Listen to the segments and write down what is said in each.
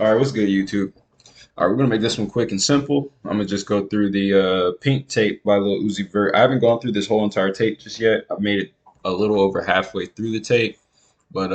All right, what's good, YouTube? All right, we're gonna make this one quick and simple. I'm gonna just go through the Pink Tape by Lil Uzi Vert. I haven't gone through this whole entire tape just yet. I've made it a little over halfway through the tape, but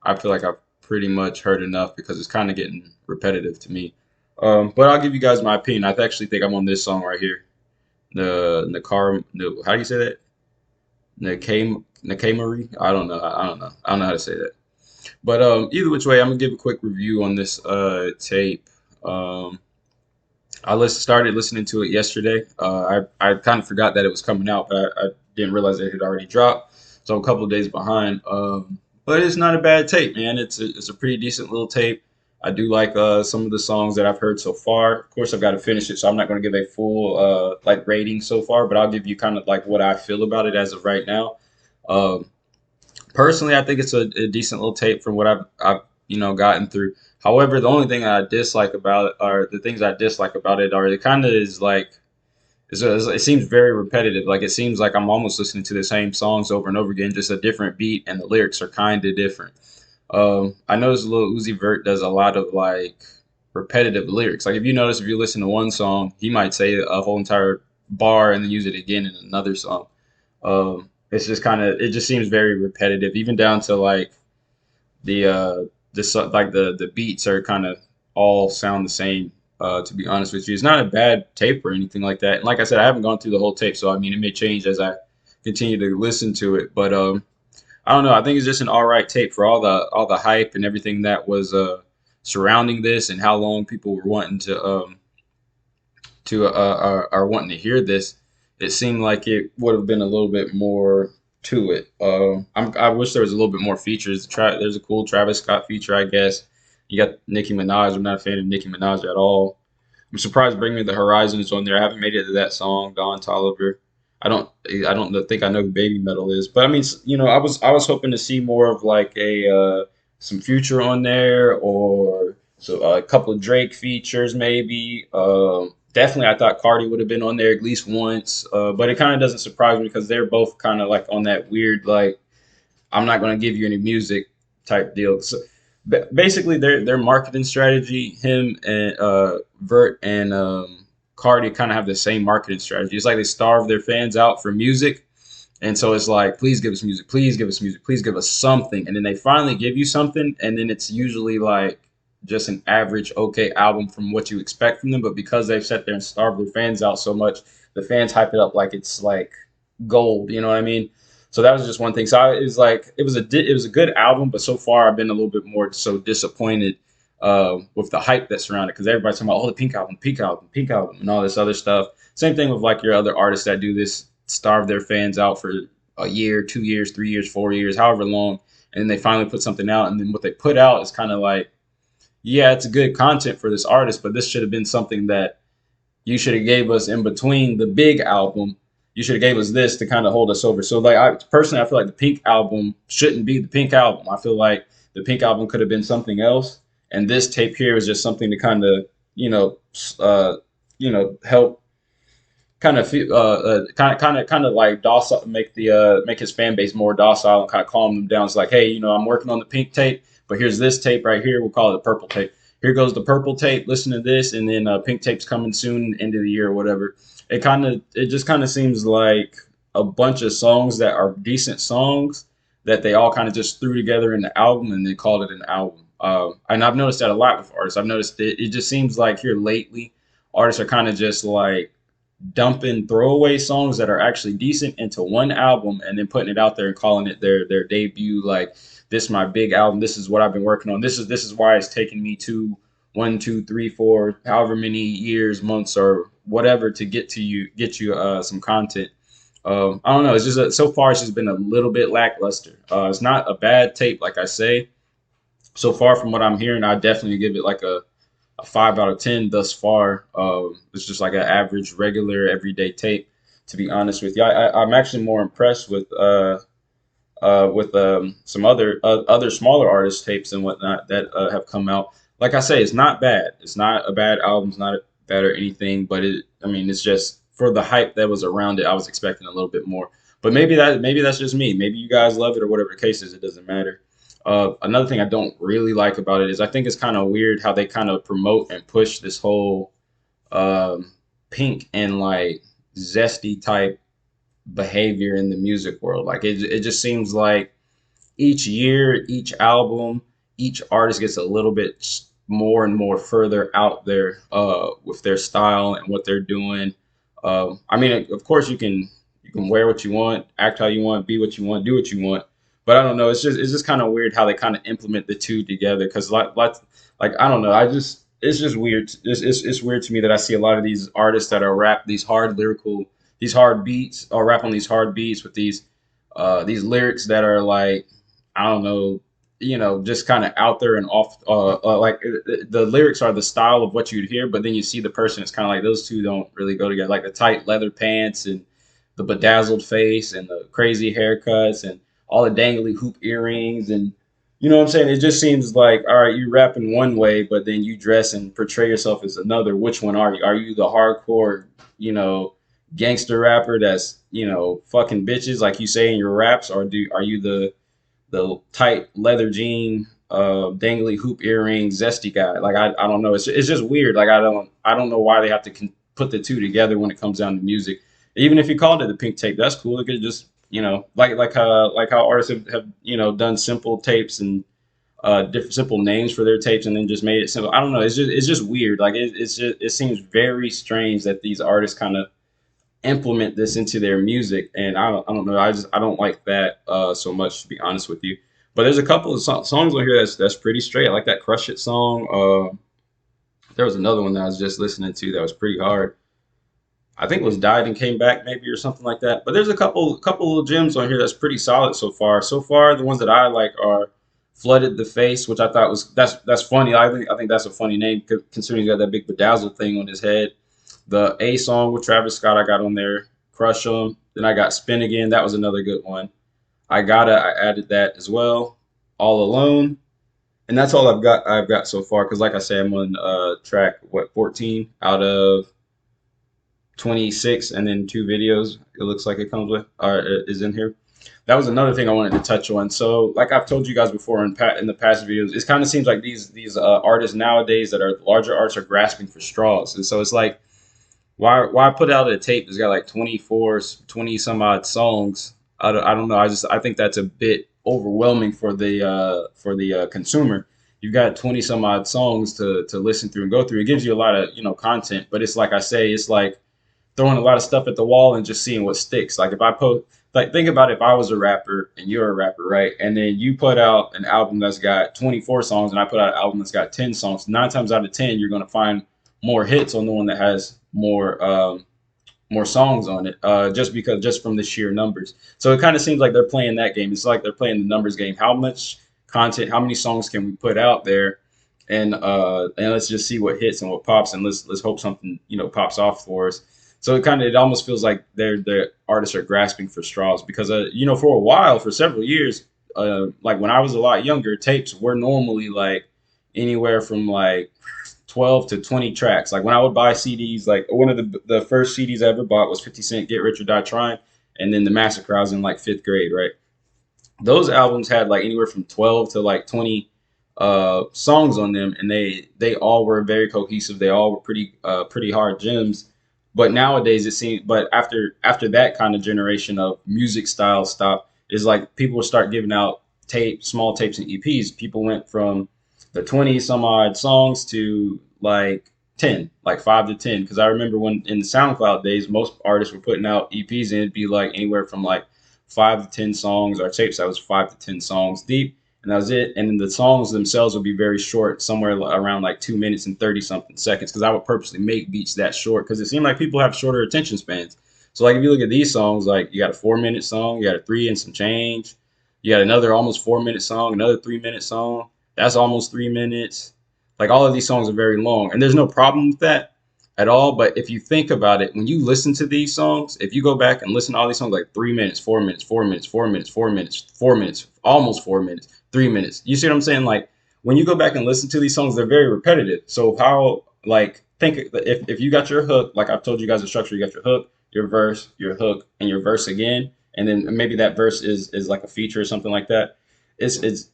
I feel like I've pretty much heard enough because it's kind of getting repetitive to me. But I'll give you guys my opinion. I actually think I'm on this song right here. The Nakar, no, how do you say that? Nakamari? I don't know how to say that. But either which way, I'm gonna give a quick review on this tape. Um, started listening to it yesterday. I kind of forgot that it was coming out, but I didn't realize it had already dropped. So I'm a couple of days behind. But it's not a bad tape, man. It's a pretty decent little tape. I do like some of the songs that I've heard so far. Of course, I've got to finish it, so I'm not going to give a full like rating so far, but I'll give you kind of like what I feel about it as of right now. Um, Personally, I think it's a decent little tape from what I've gotten through. However, the only thing I dislike about it, or the things I dislike about it, are it kind of is like it seems very repetitive. Like it seems like I'm almost listening to the same songs over and over again, just a different beat, and the lyrics are kind of different. I noticed Lil Uzi Vert does a lot of like repetitive lyrics. Like if you notice, if you listen to one song, he might say a whole entire bar and then use it again in another song. It's just kind of it just seems very repetitive, even down to like the beats are kind of all sound the same. To be honest with you, it's not a bad tape or anything like that. And like I said, I haven't gone through the whole tape, so I mean it may change as I continue to listen to it. But I don't know. I think it's just an all right tape for all the hype and everything that was surrounding this and how long people were wanting to are wanting to hear this. It seemed like it would have been a little bit more to it. I wish there was a little bit more features. There's a cool Travis Scott feature, I guess. You got Nicki Minaj. I'm not a fan of Nicki Minaj at all. I'm surprised Bring Me the Horizon is on there. I haven't made it to that song, Don Toliver. I don't think I know who Baby Metal is, but I mean, I was hoping to see more of like a some Future on there, or so a couple of Drake features maybe. Definitely, I thought Cardi would have been on there at least once, but it kind of doesn't surprise me because they're both kind of like on that weird like I'm not going to give you any music type deal. So basically, their marketing strategy, him and Vert and Cardi kind of have the same marketing strategy. It's like they starve their fans out for music. And so it's like, please give us music, please give us music, please give us something. And then they finally give you something. And then it's usually like just an average, okay album from what you expect from them. But because they've sat there and starved their fans out so much, the fans hype it up like it's like gold. You know what I mean? So that was just one thing. So it was like it was a good album, but so far I've been a little bit more so disappointed with the hype that's surrounded because everybody's talking about, oh, the Pink album, Pink album, Pink album, and all this other stuff. Same thing with like your other artists that do this, starve their fans out for a year, 2 years, 3 years, 4 years, however long, and then they finally put something out, and then what they put out is kind of like, yeah, it's good content for this artist, but this should have been something that you should have gave us in between the big album. You should have gave us this to kind of hold us over. So like I personally, I feel like the Pink album shouldn't be the Pink album. I feel like the Pink album could have been something else, and this tape here is just something to kind of you know uh, help kind of like docile, make his fan base more docile and kind of calm them down. It's like, hey, I'm working on the Pink tape, but here's this tape right here. We'll call it the Purple tape. Here goes the Purple tape. Listen to this, and then Pink tape's coming soon, end of the year or whatever. It just kind of seems like a bunch of songs that are decent songs that they all kind of just threw together in the album and they called it an album. And I've noticed that a lot with artists. I've noticed it just seems like here lately, artists are kind of just like dumping throwaway songs that are actually decent into one album and then putting it out there and calling it their debut. Like, this is my big album. This is what I've been working on. This is why it's taken me to 1, 2, 3, 4, however many years, months, or whatever to get you some content. I don't know. It's just so far it's just been a little bit lackluster. It's not a bad tape, like I say. So far from what I'm hearing, I definitely give it like a 5 out of 10 thus far. It's just like an average, regular, everyday tape. To be honest with you, I'm actually more impressed with some other smaller artist tapes and whatnot that have come out. Like I say, it's not bad. It's not a bad album. It's not bad or anything. But I mean, it's just for the hype that was around it. I was expecting a little bit more. But maybe that's just me. Maybe you guys love it or whatever the case is. It doesn't matter. Another thing I don't really like about it is I think it's kind of weird how they kind of promote and push this whole um, pink and like zesty type behavior in the music world. Like it just seems like each year, each album, each artist gets a little bit more and more further out there with their style and what they're doing. I mean, of course, you can wear what you want, act how you want, be what you want, do what you want. But I don't know. It's just kind of weird how they kind of implement the two together. Because like I don't know. I just it's just weird. It's weird to me that I see a lot of these artists that are rap these hard lyrical, these hard beats, or rap on these hard beats with these lyrics that are like I don't know, just kind of out there and off. Like the lyrics are the style of what you'd hear, but then you see the person. It's kind of like those two don't really go together. Like the tight leather pants and the bedazzled face and the crazy haircuts and all the dangly hoop earrings and you know what I'm saying. It just seems like all right, you rap in one way, but then you dress and portray yourself as another. Which one are you? Are you the hardcore, you know, gangster rapper that's fucking bitches like you say in your raps, or do are you the tight leather jean, dangly hoop earring, zesty guy. Like I don't know. It's just weird. Like I don't know why they have to put the two together when it comes down to music. Even if you called it the pink tape, that's cool. It could just like how artists have done simple tapes and different simple names for their tapes and then just made it simple. I don't know. It's just weird. Like it seems very strange that these artists kind of implement this into their music, and I don't know. I don't like that so much to be honest with you. But there's a couple of songs on here that's pretty straight. I like that "Crush It" song. There was another one that I was just listening to that was pretty hard. I think it was "Died and Came Back" maybe or something like that. But there's a couple little gems on here that's pretty solid so far. So far, the ones that I like are "Flooded the Face," which I thought was that's funny. I think that's a funny name considering he's got that big bedazzled thing on his head. The A song with Travis Scott I got on there, Crush 'em. Then I got Spin Again. That was another good one. I added that as well. All Alone. And that's all I've got so far because like I said, I'm on track 14 out of 26 and then two videos it looks like it comes with or is in here. That was another thing I wanted to touch on. So, like I've told you guys before in the past videos, it kind of seems like these artists nowadays that are larger artists are grasping for straws, and so it's like why put out a tape that's got like 24, 20 some odd songs? I don't know. I think that's a bit overwhelming for the consumer. You've got 20 some odd songs to listen through and go through. It gives you a lot of content, but it's like I say, it's like throwing a lot of stuff at the wall and just seeing what sticks. Like if I post, like think about if I was a rapper and you're a rapper, right? And then you put out an album that's got 24 songs and I put out an album that's got 10 songs. 9 times out of 10, you're going to find more hits on the one that has more songs on it, just from the sheer numbers. So it kind of seems like they're playing that game. It's like they're playing the numbers game. How much content, how many songs can we put out there, and let's just see what hits and what pops, and let's hope something pops off for us. So it almost feels like the artists are grasping for straws because for a while, for several years, like when I was a lot younger, tapes were normally like anywhere from like 12 to 20 tracks. Like when I would buy CDs, like one of the first CDs I ever bought was 50 Cent Get Rich or Die Trying, and then The Massacre. I was in like fifth grade, right? Those albums had like anywhere from 12 to like 20 songs on them, and they all were very cohesive. They all were pretty hard gems. But nowadays it seems, but after that kind of generation of music style stop is like people will start giving out small tapes and EPs. People went from the 20 some odd songs to like 10, like 5 to 10. Because I remember when in the SoundCloud days, most artists were putting out EPs and it'd be like anywhere from like 5 to 10 songs, or tapes that was 5 to 10 songs deep, and that was it. And then the songs themselves would be very short, somewhere around like 2 minutes and 30 something seconds. Because I would purposely make beats that short because it seemed like people have shorter attention spans. So like if you look at these songs, like you got a 4 minute song, you got a three and some change, you got another almost 4 minute song, another 3 minute song. That's almost 3 minutes. Like all of these songs are very long, and there's no problem with that at all. But if you think about it, when you listen to these songs, if you go back and listen to all these songs, like 3 minutes, 4 minutes, 4 minutes, 4 minutes, 4 minutes, 4 minutes, almost 4 minutes, 3 minutes. You see what I'm saying? Like when you go back and listen to these songs, they're very repetitive. So how like think if you got your hook, like I've told you guys the structure, you got your hook, your verse, your hook, and your verse again, and then maybe that verse is like a feature or something like that. It's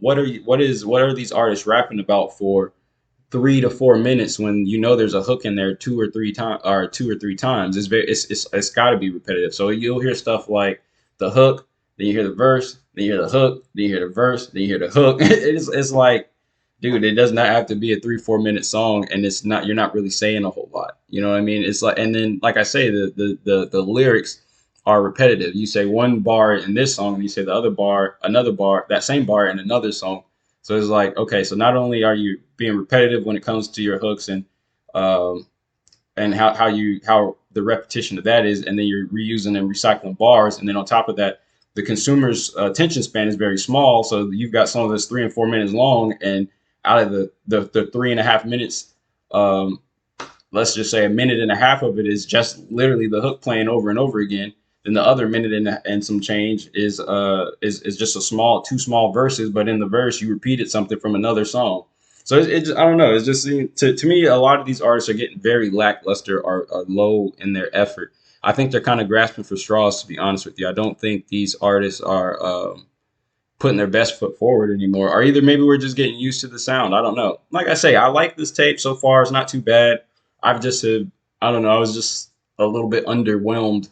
what are these artists rapping about for 3 to 4 minutes when you know there's a hook in there two or three times. It's got to be repetitive. So you'll hear stuff like the hook, then you hear the verse, then you hear the hook, then you hear the verse, then you hear the hook. It's like, dude, it does not have to be a 3 4 minute song, and it's not you're not really saying a whole lot. You know what I mean? It's like, and then like I say, the lyrics are repetitive. You say one bar in this song, and you say the other bar, another bar, that same bar in another song. So it's like, okay, so not only are you being repetitive when it comes to your hooks um, and how the repetition of that is, and then you're reusing and recycling bars, and then on top of that, the consumer's attention span is very small. So you've got some of this 3 and 4 minutes long, and out of the 3.5 minutes, um, let's just say a minute and a half of it is just literally the hook playing over and over again. Then the other minute and some change is just a small two small verses, but in the verse you repeated something from another song. So I don't know. It's just to me a lot of these artists are getting very lackluster or low in their effort. I think they're kind of grasping for straws, to be honest with you. I don't think these artists are putting their best foot forward anymore. Or either maybe we're just getting used to the sound. I don't know. Like I say, I like this tape so far. It's not too bad. I've just I don't know. I was just a little bit underwhelmed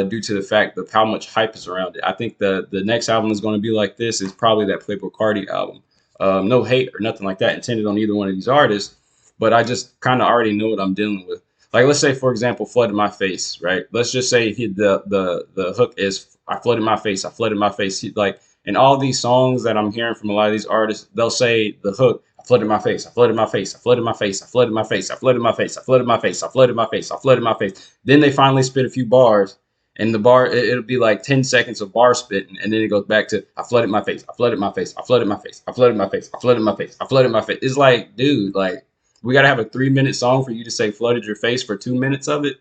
due to the fact of how much hype is around it. I think the next album is going to be like this. Is probably that Playboy Cardi album. No hate or nothing like that intended on either one of these artists, but I just kind of already know what I'm dealing with. Like let's say for example, flooded my face, right? Let's just say the hook is I flooded my face, I flooded my face. Like in all these songs that I'm hearing from a lot of these artists, they'll say the hook, I flooded my face, I flooded my face, I flooded my face, I flooded my face, I flooded my face, I flooded my face, I flooded my face, I flooded my face. Then they finally spit a few bars, and the bar it'll be like 10 seconds of bar spitting, and then it goes back to I flooded my face, I flooded my face, I flooded my face, I flooded my face, I flooded my face, I flooded my face. It's like, dude, like we gotta have a 3 minute song for you to say flooded your face for 2 minutes of it.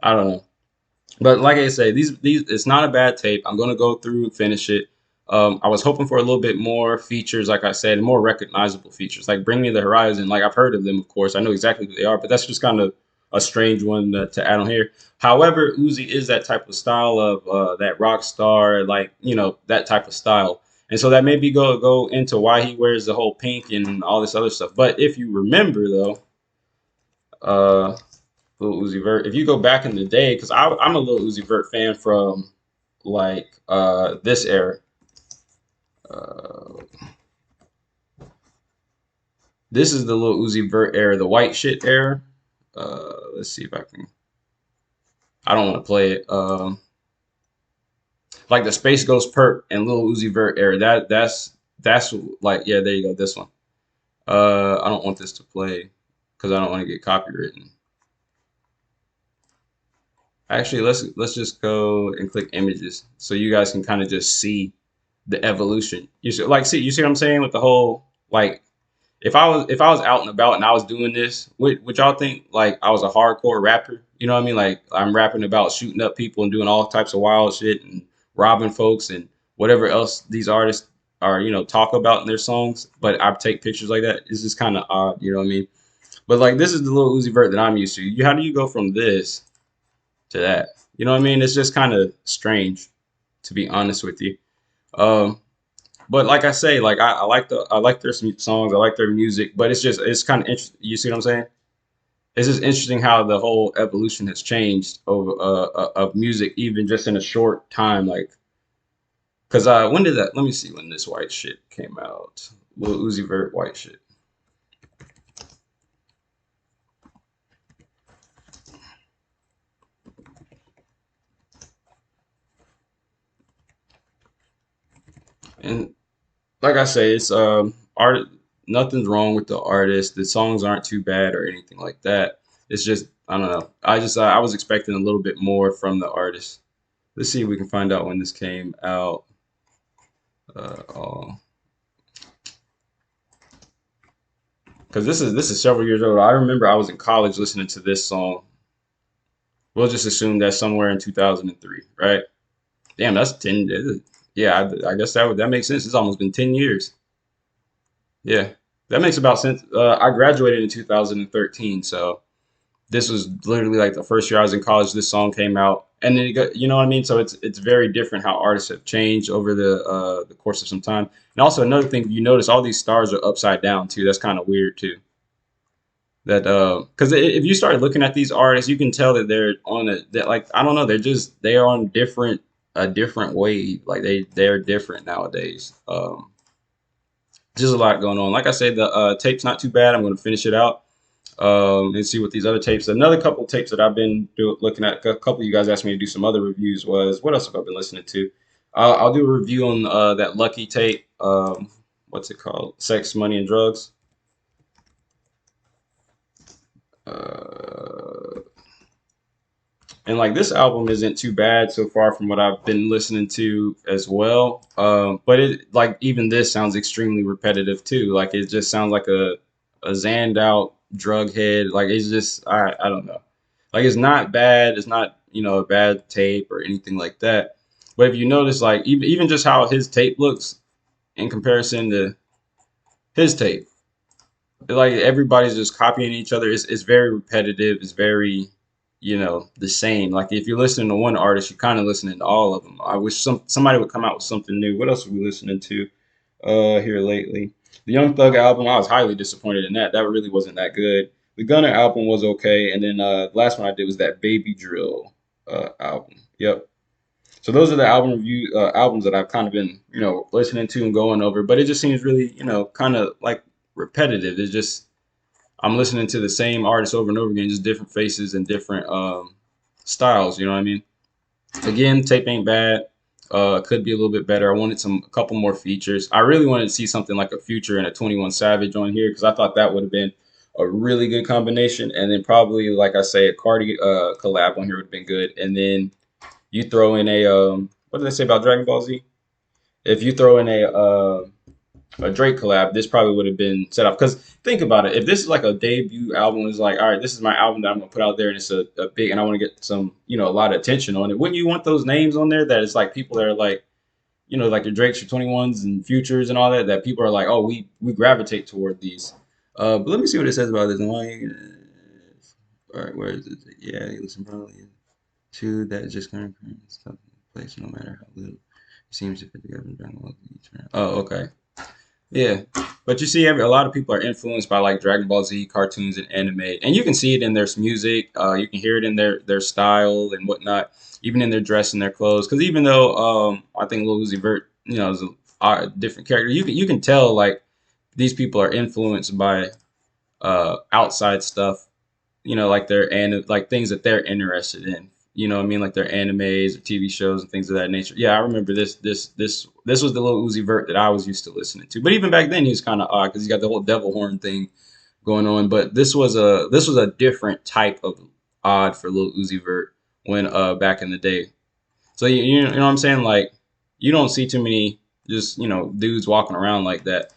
I don't know. But like I say, these it's not a bad tape. I'm gonna go through and finish it. I was hoping for a little bit more features, like I said, more recognizable features, like Bring Me the Horizon. Like I've heard of them, of course, I know exactly who they are, but that's just kind of a strange one to add on here. However, Uzi is that type of style of that rock star, like that type of style, and so that maybe go into why he wears the whole pink and all this other stuff. But if you remember though, uh, Lil Uzi Vert. If you go back in the day, because I'm a Lil Uzi Vert fan from like this era. Uh, this is the Lil Uzi Vert era, the white shit era. Let's see if I can. I don't want to play it. Like the Space Ghost Perp and Lil Uzi Vert era. That's like yeah. There you go. This one. I don't want this to play because I don't want to get copywritten. Actually, let's just go and click images so you guys can kind of just see the evolution. You see what I'm saying with the whole like if I was out and about and I was doing this, would y'all think like I was a hardcore rapper? You know what I mean? Like I'm rapping about shooting up people and doing all types of wild shit and robbing folks and whatever else these artists are, talk about in their songs. But I take pictures like that. It's just kind of odd, you know what I mean? But like this is the little Uzi Vert that I'm used to. How do you go from this to that? You know what I mean? It's just kind of strange, to be honest with you. Um, but like I say, like I like their songs, I like their music, but it's kind of interesting. You see what I'm saying? It's just interesting how the whole evolution has changed of music, even just in a short time. Like, cause when did that? Let me see when this white shit came out. Lil Uzi Vert white shit. And like I say, it's art. Nothing's wrong with the artist. The songs aren't too bad or anything like that. It's just I don't know. I was expecting a little bit more from the artist. Let's see if we can find out when this came out. Oh, because this is several years old. I remember I was in college listening to this song. We'll just assume that's somewhere in 2003, right? Damn, that's 10. Yeah, I guess that makes sense. It's almost been 10 years. Yeah, that makes about sense. I graduated in 2013, so this was literally like the first year I was in college. This song came out, and then you know what I mean. So it's very different how artists have changed over the course of some time. And also another thing, you notice all these stars are upside down too. That's kind of weird too. That because if you start looking at these artists, you can tell that they're on a that like I don't know, they are on different a different wave. Like they're different nowadays. Just a lot going on. Like I said, the tape's not too bad. I'm going to finish it out and see what these other tapes. Another couple tapes that I've been looking at. A couple of you guys asked me to do some other reviews. Was what else have I been listening to? I'll do a review on that Lucky tape. What's it called? Sex, Money, and Drugs. Uh, and like this album isn't too bad so far from what I've been listening to as well. But it like even this sounds extremely repetitive too. Like it just sounds like a zanned out drug head. Like it's just I don't know. Like it's not bad. It's not a bad tape or anything like that. But if you notice, like even just how his tape looks in comparison to his tape, like everybody's just copying each other. It's very repetitive. It's very, the same. Like if you're listening to one artist, you're kind of listening to all of them. I wish somebody would come out with something new. What else are we listening to here lately? The Young Thug album, I was highly disappointed in that. That really wasn't that good. The Gunner album was okay, and then the last one I did was that Baby Drill album. Yep. So those are the albums that I've kind of been listening to and going over. But it just seems really kind of like repetitive. It's just I'm listening to the same artists over and over again, just different faces and different styles. You know what I mean? Again, tape ain't bad. Could be a little bit better. I wanted a couple more features. I really wanted to see something like a Future and a 21 Savage on here because I thought that would have been a really good combination. And then probably, like I say, a Cardi collab on here would have been good. And then you throw in a what did they say about Dragon Ball Z? If you throw in a Drake collab, this probably would have been set up. Because think about it, if this is like a debut album, it's like, all right, this is my album that I'm gonna put out there, and it's a big, and I want to get some, a lot of attention on it. Wouldn't you want those names on there that it's like people that are like, like your Drakes, your 21s, and Futures and all that, that people are like, oh, we gravitate toward these. But let me see what it says about this. All right, where is it? Yeah, you listen probably to that just kind of stuff in place, no matter how little it seems to fit together. Oh, okay. Yeah, but you see, a lot of people are influenced by like Dragon Ball Z cartoons and anime, and you can see it in their music. You can hear it in their style and whatnot, even in their dress and their clothes. Because even though I think Lil Uzi Vert, is a different character, you can tell like these people are influenced by outside stuff, like like things that they're interested in. You know what I mean? Like their animes or TV shows and things of that nature. Yeah, I remember this was the little Uzi Vert that I was used to listening to. But even back then he was kind of odd because he got the whole devil horn thing going on. But this was a different type of odd for little Uzi Vert when back in the day. So you know what I'm saying? Like you don't see too many just dudes walking around like that,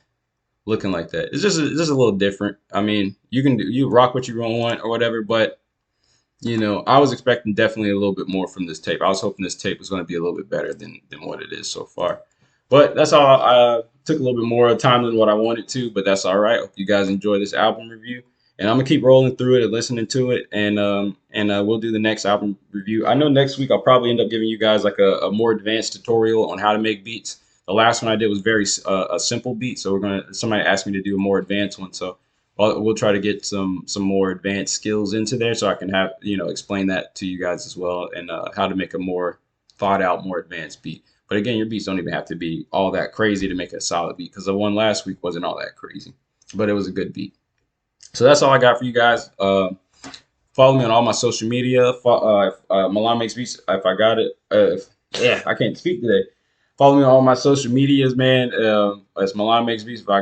looking like that. It's just a little different. I mean, you rock what you want or whatever, but I was expecting definitely a little bit more from this tape. I was hoping this tape was going to be a little bit better than what it is so far. But that's all. I took a little bit more time than what I wanted to, but that's all right. Hope you guys enjoy this album review, and I'm gonna keep rolling through it and listening to it, and we'll do the next album review. I know next week I'll probably end up giving you guys like a more advanced tutorial on how to make beats. The last one I did was very a simple beat, so somebody asked me to do a more advanced one, so we'll try to get some more advanced skills into there so I can have explain that to you guys as well and how to make a more thought out, more advanced beat. But again, your beats don't even have to be all that crazy to make a solid beat because the one last week wasn't all that crazy, but it was a good beat. So that's all I got for you guys. Follow me on all my social media. Milan makes beats. If I got it, yeah, I can't speak today. Follow me on all my social medias, man. It's Milan makes beats. If I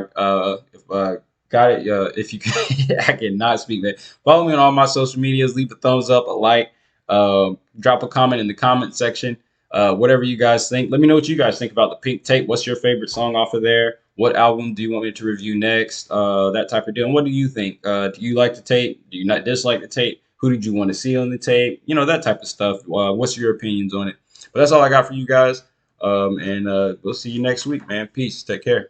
got it. If you can, I cannot speak, man. Follow me on all my social medias. Leave a thumbs up, a like. Drop a comment in the comment section. Whatever you guys think. Let me know what you guys think about the Pink Tape. What's your favorite song off of there? What album do you want me to review next? That type of deal. And what do you think? Do you like the tape? Do you not dislike the tape? Who did you want to see on the tape? That type of stuff. What's your opinions on it? But that's all I got for you guys. And we'll see you next week, man. Peace. Take care.